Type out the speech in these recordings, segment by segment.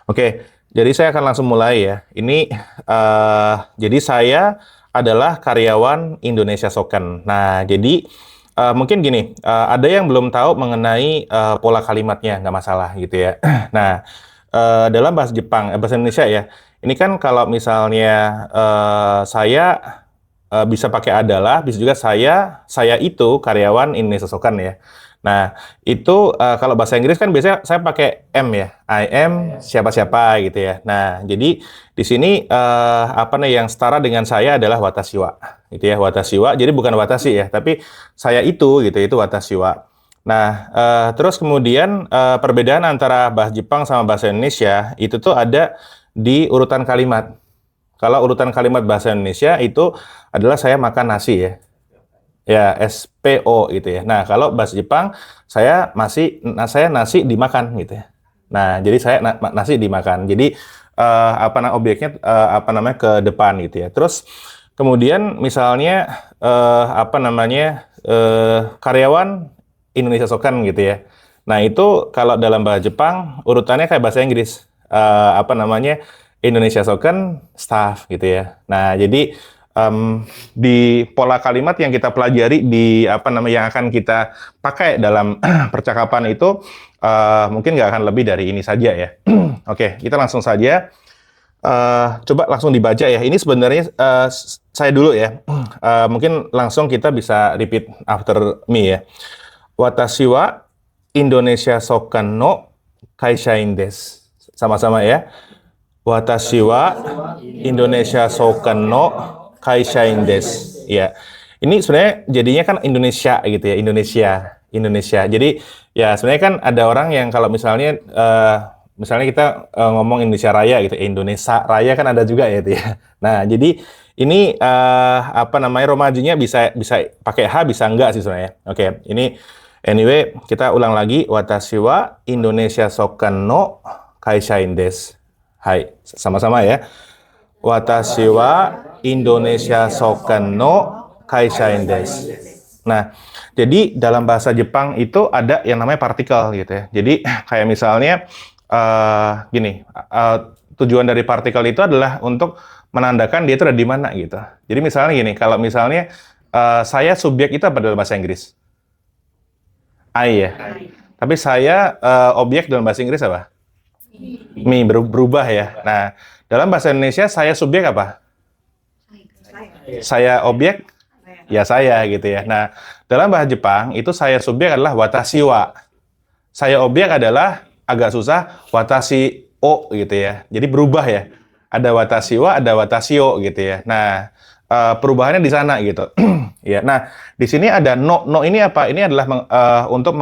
Oke, jadi saya akan langsung mulai ya. Ini jadi saya adalah karyawan Indonesia Soken. Nah, jadi mungkin gini, ada yang belum tahu mengenai pola kalimatnya, nggak masalah gitu ya. Nah, dalam bahasa Jepang, bahasa Indonesia ya. Ini kan kalau misalnya saya bisa pakai adalah, bisa juga saya itu karyawan Indonesia Soken ya. Nah, itu kalau bahasa Inggris kan biasanya saya pakai am ya. I am siapa-siapa gitu ya. Nah, jadi di sini apa nih yang setara dengan saya adalah watashi wa. Gitu ya, watashi wa. Jadi bukan watashi ya, tapi saya itu gitu, itu watashi wa. Nah, terus kemudian perbedaan antara bahasa Jepang sama bahasa Indonesia itu tuh ada di urutan kalimat. Kalau urutan kalimat bahasa Indonesia itu adalah saya makan nasi ya. Ya, SPO gitu ya. Nah, kalau bahasa Jepang saya nasi dimakan gitu ya. Nah, jadi saya nasi dimakan. Jadi objeknya apa namanya ke depan gitu ya. Terus kemudian misalnya karyawan Indonesia Soken gitu ya. Nah, itu kalau dalam bahasa Jepang urutannya kayak bahasa Inggris. Indonesia Soken staff gitu ya. Nah, jadi di pola kalimat yang kita pelajari yang akan kita pakai dalam percakapan itu mungkin nggak akan lebih dari ini saja ya. Oke, kita langsung saja. Coba langsung dibaca ya. Ini sebenarnya saya dulu ya. Mungkin langsung kita bisa repeat after me ya. Watashi wa Indonesia Soken no kaishain desu. Sama-sama ya. Watashi wa Indonesia Soken no kaishain desu. Ya. Ini sebenarnya jadinya kan Indonesia gitu ya, Indonesia. Jadi ya sebenarnya kan ada orang yang kalau misalnya kita ngomong Indonesia Raya gitu, Indonesia Raya kan ada juga ya itu ya. Nah, jadi ini romajinya bisa bisa pakai H bisa enggak sih sebenarnya. Oke, ini anyway kita ulang lagi watashi wa Indonesia Soken no kaishain desu. Hai, sama-sama ya. Watashi wa Indonesia Soken no kaishain desu. Nah, jadi dalam bahasa Jepang itu ada yang namanya partikel gitu ya. Jadi kayak misalnya tujuan dari partikel itu adalah untuk menandakan dia itu ada di mana gitu. Jadi misalnya gini, kalau misalnya saya subjek itu apa dalam bahasa Inggris? I ya. Tapi saya objek dalam bahasa Inggris apa? Me, berubah ya. Nah, dalam bahasa Indonesia saya subjek apa? Saya objek? Ya saya gitu ya. Nah, dalam bahasa Jepang itu saya subjek adalah watashi wa. Saya objek adalah agak susah watashi o gitu ya. Jadi berubah ya. Ada watashi wa, ada watashi o gitu ya. Nah, perubahannya di sana gitu. Ya. Nah, di sini ada no. No ini apa? Ini adalah untuk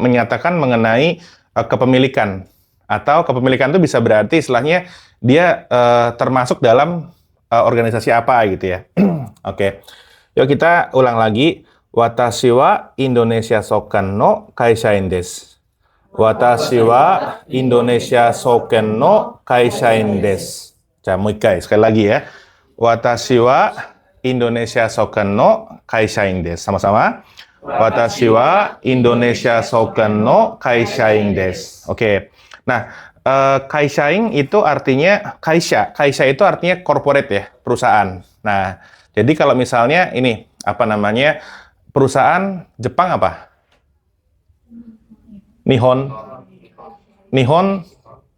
menyatakan mengenai kepemilikan. Atau kepemilikan itu bisa berarti istilahnya dia termasuk dalam organisasi apa gitu ya. Oke. Yuk kita ulang lagi. Watashi wa Indonesia Soken no kaishain desu. Watashi wa Indonesia Soken no kaishain desu. Sekali lagi ya. Watashi wa Indonesia Soken no kaishain desu. Sama-sama. Watashi wa Indonesia Soken no kaishain desu. Oke. Nah, kaishain itu artinya kaisha. Kaisha itu artinya corporate ya, perusahaan. Nah, jadi kalau misalnya ini perusahaan Jepang apa? Nihon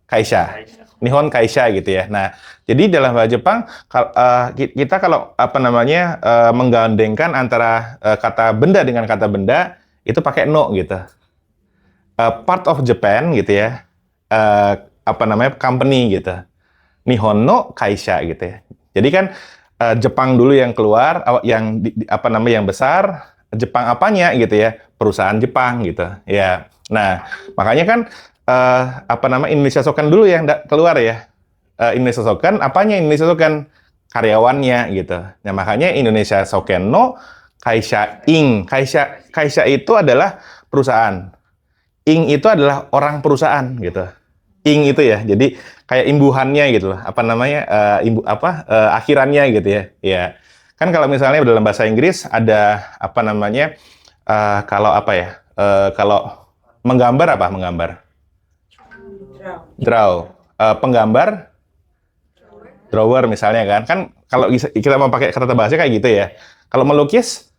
Kaisha. Nihon Kaisha gitu ya. Nah, jadi dalam bahasa Jepang kita kalau menggandengkan antara kata benda dengan kata benda itu pakai no gitu. Part of Japan gitu ya. Company gitu. Nihon no Kaisha gitu ya. Jadi kan Jepang dulu yang keluar yang besar, Jepang apanya gitu ya, perusahaan Jepang gitu ya. Nah, makanya kan Indonesia Soken dulu yang keluar ya. Indonesia Soken apanya? Indonesia Soken karyawannya gitu. Nah, makanya Indonesia Soken no Kaisha Ing. Kaisha itu adalah perusahaan. Ing itu adalah orang perusahaan gitu. Ing itu ya. Jadi kayak imbuhannya gitu loh. Akhirannya gitu ya. Ya. Kan kalau misalnya dalam bahasa Inggris ada kalau menggambar apa? Menggambar. Draw. Penggambar, drawer misalnya kan. Kan kalau kita mau pakai kata bahasa kayak gitu ya. Kalau melukis,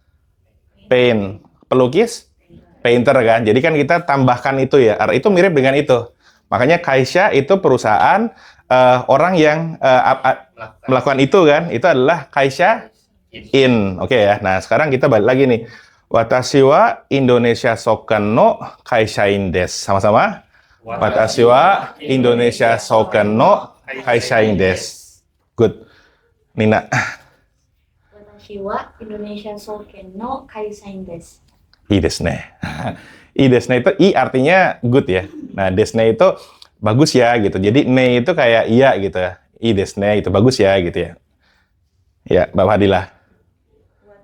paint. Pelukis, painter kan. Jadi kan kita tambahkan itu ya. Itu mirip dengan itu. Makanya Kaisha itu perusahaan orang yang melakukan itu kan. Itu adalah Kaisha In. Oke ya. Nah, sekarang kita balik lagi nih. Watashi wa Indonesia Soken no Kaishain desu. Sama-sama. Watashi wa Indonesia Soken no Kaishain desu. Good. Nina. Watashi wa Indonesia Soken no Kaisain desu. I desu ne. I desu ne itu I artinya good ya. Nah, desu ne itu bagus ya gitu. Jadi ne itu kayak iya gitu. I desu ne itu bagus ya gitu ya. Ya, Mbak Fadilah.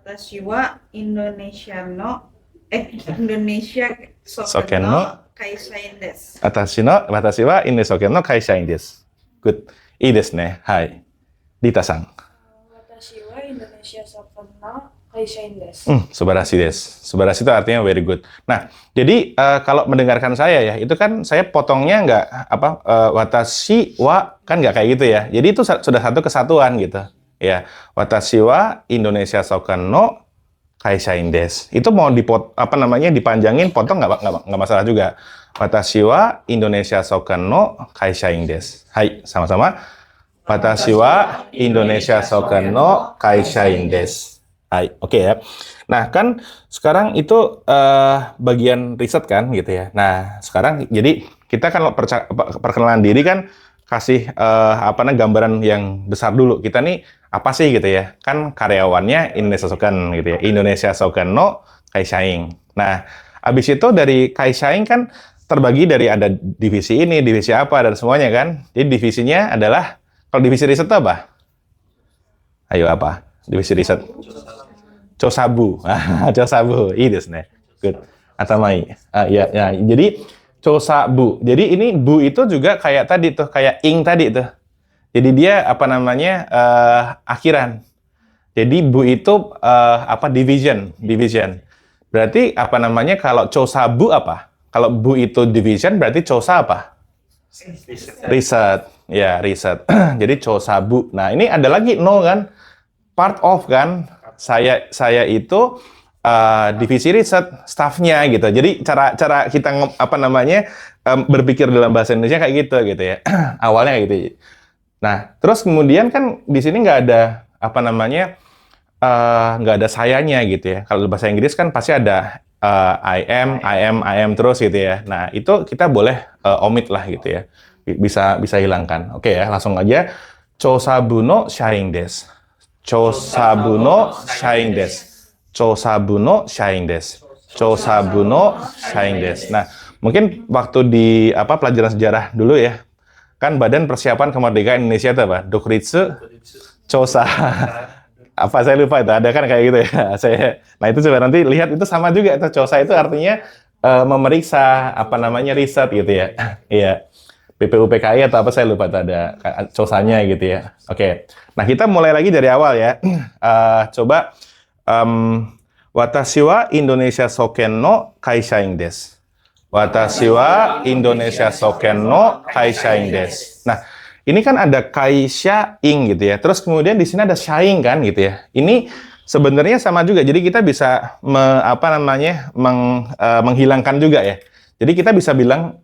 Watashi wa Indonesia Soken Soken no no Kaisain desu. Watashi wa Indonesia Soken no Kaishain desu. Good. I desu ne. Hai. Dita-san. Watashi wa Indonesia Soken no Kaishain desu. Subarashi desu. Subarashi itu artinya very good. Nah, jadi kalau mendengarkan saya ya, itu kan saya potongnya nggak watashi wa kan nggak kayak gitu ya. Jadi itu sudah satu kesatuan gitu. Ya, watashi wa Indonesia Soken no Kaishain desu. Itu mau dipanjangin, potong nggak masalah juga. Watashi wa Indonesia Soken no Kaishain desu. Hai, sama-sama. Watashi wa Indonesia Soken no Kaishain desu. Hai, oke ya. Nah, kan sekarang itu bagian riset kan gitu ya. Nah, sekarang jadi kita kan perkenalan diri kan kasih gambaran yang besar dulu. Kita nih apa sih gitu ya? Kan karyawannya Indonesia Soken gitu ya. Indonesia Soken no Kaishain. Nah, habis itu dari Kaishain kan terbagi dari ada divisi ini, divisi apa dan semuanya kan. Jadi divisinya adalah kalau divisi riset itu apa? Ayo apa? Divisi riset. Chosabu. Chosabu. Ii desu ne. Good. Atamai. Ya. Jadi Chosabu. Jadi ini bu itu juga kayak tadi tuh, kayak ing tadi tuh. Jadi dia akhiran. Jadi bu itu division. Berarti kalau Chosabu apa? Kalau bu itu division berarti Chosa apa? Riset. Ya, riset. Jadi Chosabu. Nah, ini ada lagi no kan? Part of kan? Saya itu divisi riset, staffnya gitu. Jadi cara kita berpikir dalam bahasa Indonesia kayak gitu ya. Awalnya kayak gitu. Nah, terus kemudian kan di sini nggak ada nggak ada sayanya gitu ya. Kalau bahasa Inggris kan pasti ada I am terus gitu ya. Nah, itu kita boleh omit lah gitu ya. Bisa hilangkan. Oke ya, langsung aja. Chosabu no shain desu. Chosabu no shain desu. Chosabu no shain desu. Chosabu no shain desu. Nah, mungkin waktu di pelajaran sejarah dulu ya. Kan Badan Persiapan Kemerdekaan Indonesia itu apa? Dokuritsu Chosa. Apa saya lupa itu, ada kan kayak gitu ya. Nah, itu coba nanti lihat, itu sama juga itu Chosa itu artinya memeriksa riset gitu ya. Iya. BPUPKI atau apa saya lupa, itu ada Chosanya gitu ya. Oke. Nah, kita mulai lagi dari awal ya. Coba Watashi wa Indonesia Soken no Kaishain desu. Watashi wa Indonesia Soken no Kaishain desu. Nah, ini kan ada Kaishain gitu ya. Terus kemudian di sini ada shain kan gitu ya. Ini sebenarnya sama juga. Jadi kita bisa menghilangkan juga ya. Jadi kita bisa bilang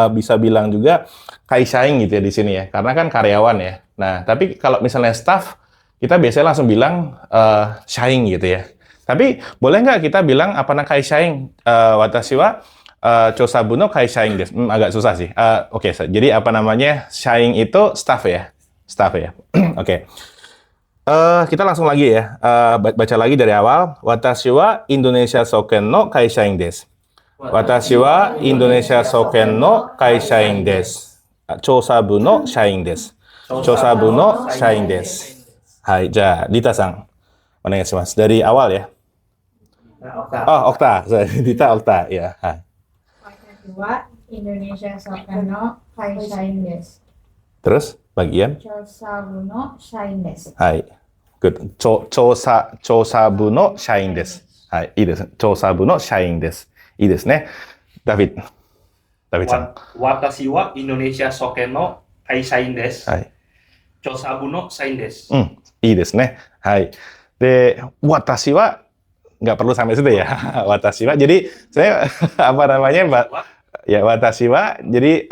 bisa bilang juga Kaishain gitu ya di sini ya. Karena kan karyawan ya. Nah, tapi kalau misalnya staff kita biasanya langsung bilang shain gitu ya. Tapi boleh nggak kita bilang Kaishain watashi wa Chosabu no Kaishain desu. Agak susah sih. Oke. Jadi shain itu staff ya. Oke. Kita langsung lagi ya. Baca lagi dari awal. Watashi wa Indonesia Soken no Kaishain desu. Watashi wa Indonesia Soken no Kaishain desu. Chosabu no shain desu. Chosabu no shain desu. Hai, Dita-san. Onegaishimasu. Dari awal ya. Oh, Okta. Dita Okta. Ya. Watashi wa Indonesia Soken no Kaishain desu. Terus bagian Chosabu no shain desu. Hai. Good. Chosabu no shain desu. Hai, いいです。Chosabu no shain desu. いいですね。David. David-san. Watashi wa Indonesia Soken no Kaisain desu. はい。調査部の社員です。いいですね。はい。De, watashi wa nggak perlu sampai situ ya. Watashi wa. Jadi saya apa namanya, Mbak? Ya, watashi wa. Jadi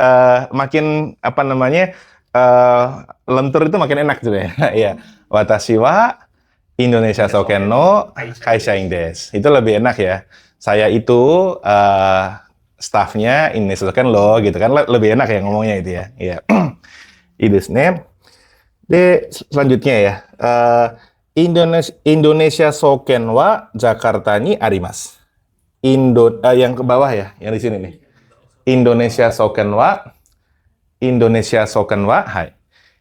makin apa namanya lentur itu makin enak gitu ya. Ya. Watashi wa Indonesia Soken no Kaishain desu. Itu lebih enak ya. Saya itu staffnya Indonesia Soken lo gitu kan, lebih enak ya ngomongnya itu ya. Iya. Itu nih. Selanjutnya ya. Indonesia Soken wa Jakarta ni arimasu. Yang ke bawah ya, yang di sini nih. Indonesia Soken wa hai.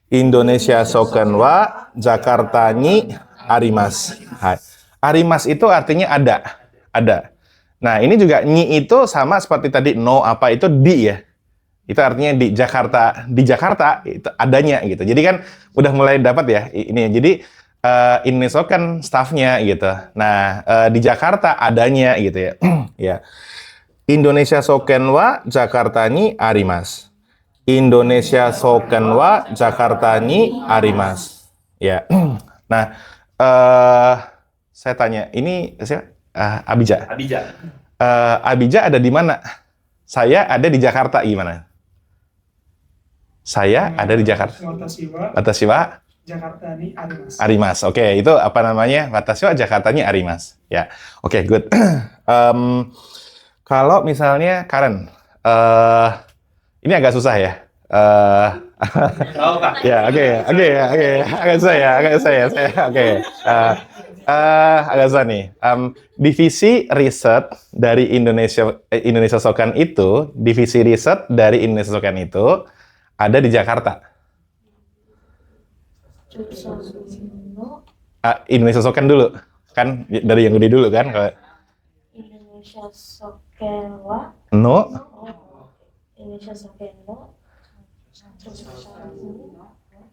Indonesia Soken wa Jakarta ni arimasu. Hai. Arimas itu artinya ada. Nah, ini juga ni itu sama seperti tadi no apa itu di ya. Itu artinya di Jakarta itu adanya gitu. Jadi kan udah mulai dapat ya ini. Jadi Indonesia kan staffnya gitu. Nah, di Jakarta adanya gitu ya. Ya. Indonesia Soken wa Jakarta ni arimasu. Indonesia Soken wa Jakarta ni arimasu. Ya. Nah, saya tanya, ini siapa? Abija. Abija ada di mana? Saya ada di Jakarta, gimana? Saya ada di Jakarta. Watashi wa Jakarta ni arimasu. Arimasu. Oke, itu apa namanya? Watashi wa Jakarta ni arimasu. Ya. Oke, good. Kalau misalnya Karen, ini agak susah ya. Ya, oke, agak susah ya, oke. Agak susah nih. Divisi riset dari Indonesia Soken itu, divisi riset dari Indonesia Soken itu ada di Jakarta. Indonesia Soken dulu, kan dari yang gede dulu kan? Indonesia Soken wa No, Indonesia Soken no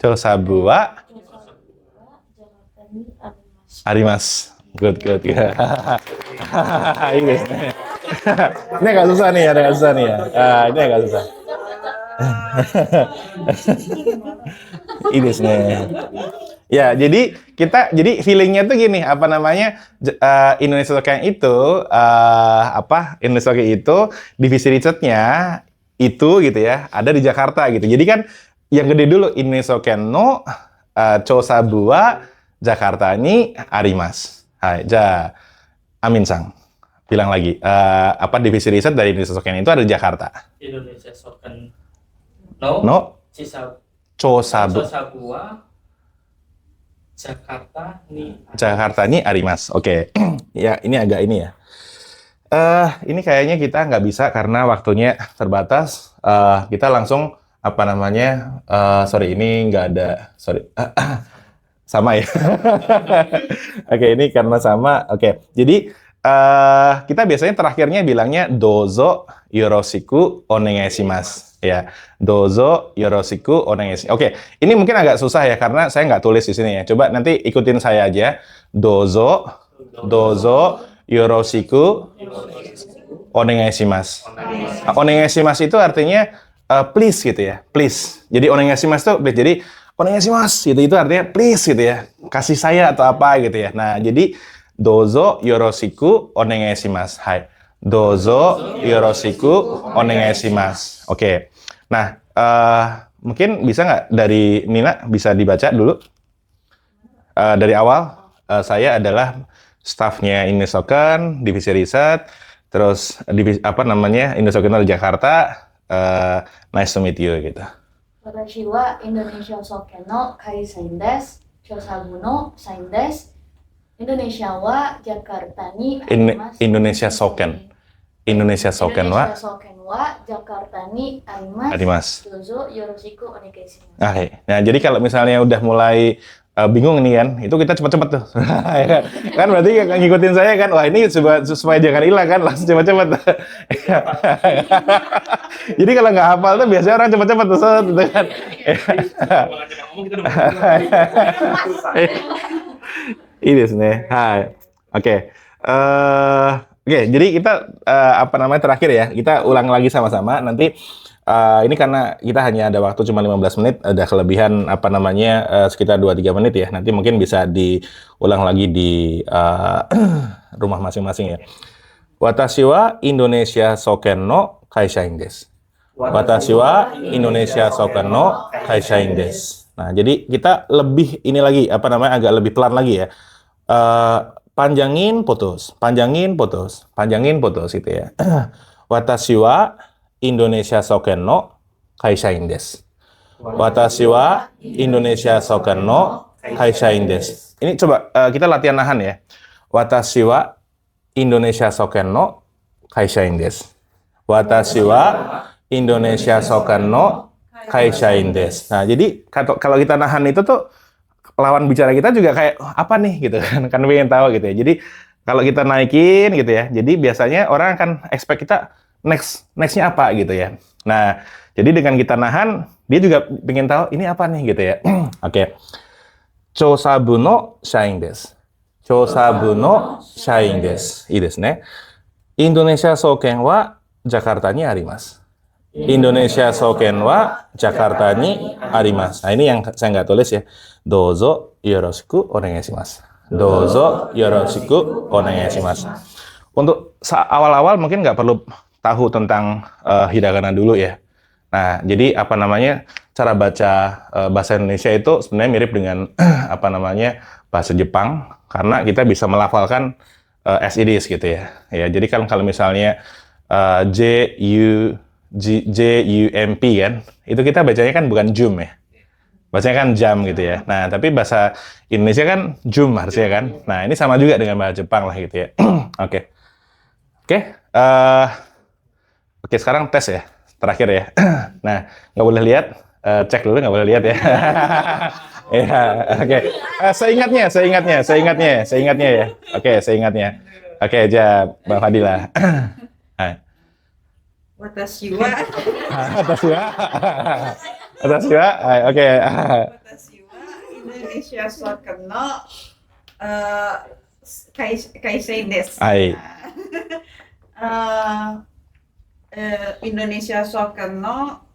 Chosabu wa Jakarta ni arimasu. Good. Ini agak susah nih ya. Ini agak susah. Ini nih. Ya, jadi feelingnya tuh gini, apa namanya, Indonesia Soken itu, Indonesia Soken itu divisi risetnya itu gitu ya, ada di Jakarta gitu. Jadi kan yang gede dulu Indonesia Soken no Chosabu wa Jakarta ni arimasu. Hai, Amin-sang. Bilang lagi, divisi riset dari Indonesia Soken itu ada di Jakarta. Indonesia Soken No, Chosabu wa Jakarta ni arimasu. Oke. Ya, ini agak ini ya. Ini kayaknya kita nggak bisa karena waktunya terbatas. Kita langsung ini nggak ada. Sama ya. Oke, ini karena sama. Oke. Jadi kita biasanya terakhirnya bilangnya dozo yoroshiku onegaishimasu. Ya, dozo yoroshiku onegaishimasu. Oke, ini mungkin agak susah ya karena saya nggak tulis di sini ya. Coba nanti ikutin saya aja. Dozo yoroshiku onegaishimasu. Onegaishimasu itu artinya please gitu ya. Please. Jadi onegaishimasu itu please. Jadi onegaishimasu itu artinya please gitu ya. Kasih saya atau apa gitu ya. Nah, jadi dozo yoroshiku onegaishimasu. Hai. Dozo yoroshiku onegaishimasu. Oke. Nah, mungkin bisa nggak dari Nina bisa dibaca dulu? Dari awal, saya adalah staffnya Indonesia Soken, divisi riset, terus Indonesia Soken di Jakarta. Nice to meet you gitu. Watashi wa Indonesia Soken no Kaisain desu. Chosabu no Sain desu. Indonesia wa Jakarta ni arimasu. Indonesia Soken wa Jakarta ni arimasu. Dozo yoroshiku onegaishimasu. Oke. Nah, jadi kalau misalnya udah mulai bingung nih kan, itu kita cepet-cepet tuh. Kan berarti ngikutin saya kan, wah ini supaya jangan hilang kan, langsung cepet-cepet. Jadi kalau nggak hafal tuh biasanya orang cepet-cepet tuh, gitu kan. Ini nih, hai. Oke. Oke, jadi kita apa namanya terakhir ya, kita ulang lagi sama-sama. Nanti ini karena kita hanya ada waktu cuma 15 menit, ada kelebihan apa namanya sekitar 2-3 menit ya. Nanti mungkin bisa diulang lagi di rumah masing-masing ya. Watashi wa Indonesia Soken no kaishain desu. Watashi wa Indonesia Soken no kaishain desu. Nah, jadi kita lebih ini lagi apa namanya agak lebih pelan lagi ya. Panjangin putus gitu ya. Watashi wa Indonesia Soken no kaishain desu. Watashi wa Indonesia Soken no kaishain desu. Ini coba kita latihan nahan ya. Watashi wa Indonesia Soken no kaishain desu. Watashi wa Indonesia Soken no kaishain desu. Nah, jadi kalau kita nahan itu tuh lawan bicara kita juga kayak apa nih gitu kan pengen tahu gitu ya. Jadi kalau kita naikin gitu ya, jadi biasanya orang akan expect kita nextnya apa gitu ya. Nah, jadi dengan kita nahan, dia juga pengen tahu ini apa nih gitu ya. Oke. Chosabu no shain desu. Chosabu no shain desu. Ii desu ne. Indonesia Soken wa Jakarta ni arimasu. Indonesia Soken wa Jakarta ni arimasu. Nah, ini yang saya nggak tulis ya. Dozo yoroshiku onegai shimasu. Dozo yoroshiku onegai shimasu. Untuk awal-awal mungkin nggak perlu tahu tentang hiragana dulu ya. Nah, jadi apa namanya cara baca bahasa Indonesia itu sebenarnya mirip dengan apa namanya bahasa Jepang karena kita bisa melafalkan as it is gitu ya. Ya, jadi kan kalau misalnya JUMP kan, itu kita bacanya kan bukan jum ya. Bacanya kan jam gitu ya. Nah, tapi bahasa Indonesia kan jum harusnya kan. Nah, ini sama juga dengan bahasa Jepang lah gitu ya. Oke. Oke, sekarang tes ya. Terakhir ya. Nah, nggak boleh lihat. Cek dulu, nggak boleh lihat ya. Ya, oke. Seingatnya ya. Oke, seingatnya. Oke, aja Bang Fadila. Watashi wa Oke. Watashi wa Indonesia Soken no kaishain desu. Hai. Indonesia Soken no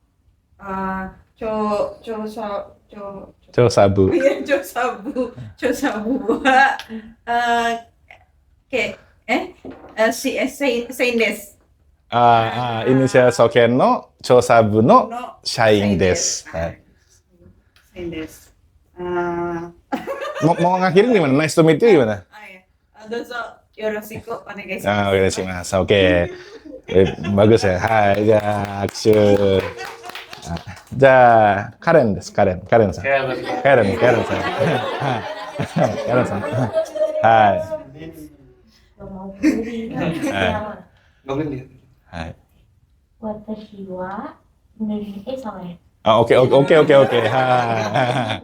Chosabu. Chosabu wa shain desu. Indonesia Soken no Chosabu no shain desu. Shain desu. Mau ngakhirin gimana? Nice to meet you gimana? Dozo yoroshiku onegai shimasu. Oke, shimasu. Oke. Bagus ya. Hai, ja, akshu. Ja, Karen desu, Karen san. Karen san. Karen san. Hai. Nggak boleh lihat. Hai. Watashi wa Indonesia sama ya. Oke. Hai.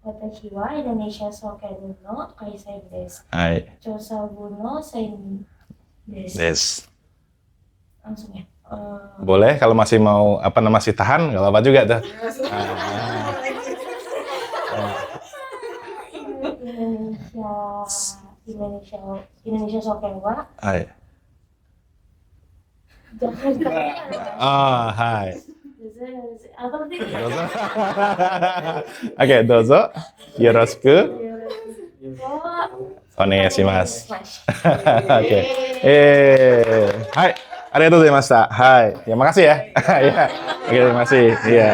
Watashi wa Indonesia Soken no kaishain desu. Hai. Chosabu no shain desu. Des. Langsung ya. Boleh kalau masih mau masih tahan nggak apa-apa juga tuh. Indonesia Soken wa Hai. Jakarta. Hai. Apa sih? Oke, dozo yoroshiku onegai shimasu. Oke. Hai. Arigatou gozaimashita. Hai. Ya, makasih ya. Ya. Oke, terima kasih. Iya.